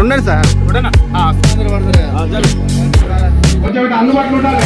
ఉండండి సార్ కొంచెం అందుబాటులో ఉండాలి.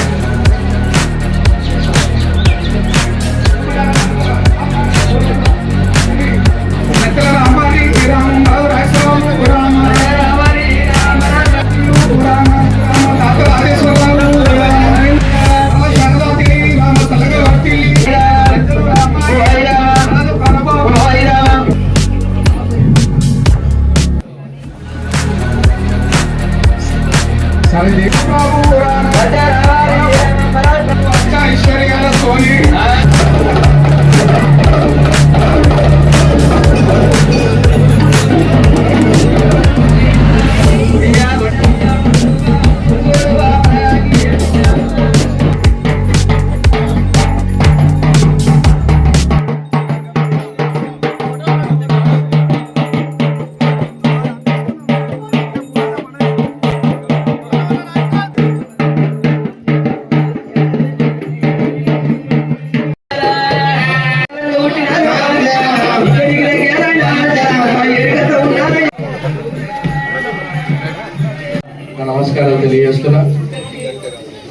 నమస్కారాలు తెలియజేస్తున్నా.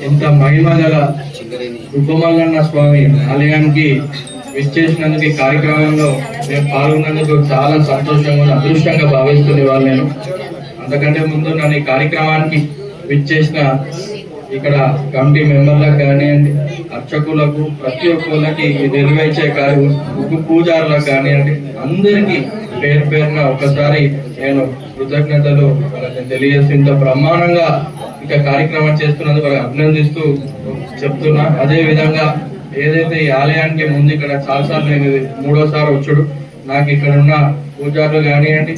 ఇంత మహిమగల దుబ్బమల్లన్న స్వామి ఆలయానికి విచ్చేసినందుకు ఈ కార్యక్రమంలో నేను పాల్గొన్నందుకు చాలా సంతోషంగా అదృష్టంగా భావిస్తున్న వాళ్ళు నేను. అంతకంటే ముందు నన్ను ఈ కార్యక్రమానికి విచ్చేసిన ఇక్కడ కమిటీ మెంబర్లకు కానివ్వండి, అర్చకులకు, ప్రతి ఒక్కరికి నిర్వహించే పూజారులకు కానివ్వండి, అందరికీ పేరు పేరున ఒకసారి నేను కృతజ్ఞతలు తెలియజేస్తూ ఇంత బ్రహ్మాండంగా ఇక కార్యక్రమం చేస్తున్నందుకు అభినందిస్తూ చెప్తున్నా. అదే విధంగా ఏదైతే ఈ ఆలయానికి ముందు ఇక్కడ చాలాసార్లు నేను మూడోసారి వచ్చుడు, నాకు ఇక్కడ ఉన్న పూజారులు కానివ్వండి,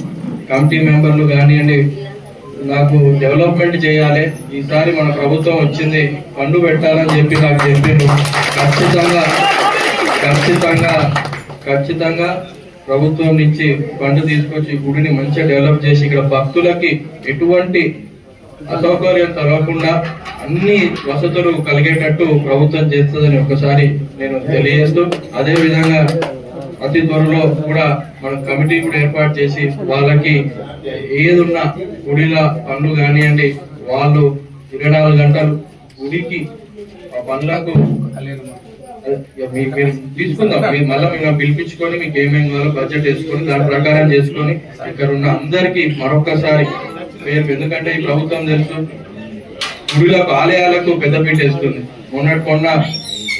కమిటీ మెంబర్లు కానివ్వండి, నాకు డెవలప్మెంట్ చేయాలి, ఈసారి మన ప్రభుత్వం వచ్చింది ఫండ్ పెట్టాలని చెప్పి నాకు చెప్పిండు. ఖచ్చితంగా ప్రభుత్వం నుంచి ఫండ్ తీసుకొచ్చి గుడిని మంచిగా డెవలప్ చేసి ఇక్కడ భక్తులకి ఎటువంటి అసౌకర్యం కలగకుండా అన్ని వసతులు కలిగేటట్టు ప్రభుత్వం చేస్తుందని ఒకసారి నేను తెలియజేస్తూ, అదే విధంగా అతి త్వరలో కూడా మన కమిటీ కూడా ఏర్పాటు చేసి వాళ్ళకి ఏదున్నా గుడిల పనులు కానివ్వండి, వాళ్ళు 24 గంటలు గుడికి ఆ పనులకు మీరు తీసుకుందాం. మీరు మళ్ళీ మేము పిలిపించుకొని మీకు ఏమేమి కావాలో బడ్జెట్ వేసుకొని దాని ప్రకారం చేసుకొని ఇక్కడ ఉన్న అందరికీ మరొకసారి పేరు, ఎందుకంటే ఈ ప్రభుత్వం తెలుసు గుడిలకు ఆలయాలకు పెద్దపీట వేస్తుంది. మొన్న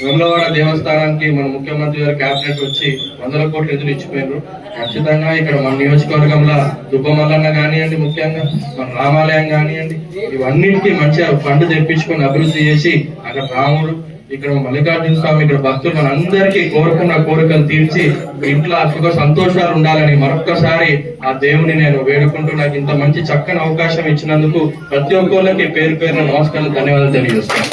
వెమ్లవాడ దేవస్థానానికి మన ముఖ్యమంత్రి గారు క్యాబినెట్ వచ్చి 100 కోట్లు నిధులు ఇచ్చిపోయారు. ఖచ్చితంగా ఇక్కడ మన నియోజకవర్గంలో దుబ్బమల్లన్న కానివ్వండి, ముఖ్యంగా మన రామాలయం కానివ్వండి, ఇవన్నిటికీ మంచిగా ఫండ్ తెప్పించుకొని అభివృద్ధి చేసి అక్కడ రాముడు, ఇక్కడ మల్లికార్జున స్వామి, ఇక్కడ భక్తులు మన అందరికీ కోరుకున్న కోరికలు తీర్చి ఇంట్లో సుఖ సంతోషాలు ఉండాలని మరొక్కసారి ఆ దేవుని నేను వేడుకుంటూ నాకు ఇంత మంచి చక్కని అవకాశం ఇచ్చినందుకు ప్రతి ఒక్కరికి పేరు పేరున నమస్కారాలు, ధన్యవాదాలు తెలియజేస్తాను.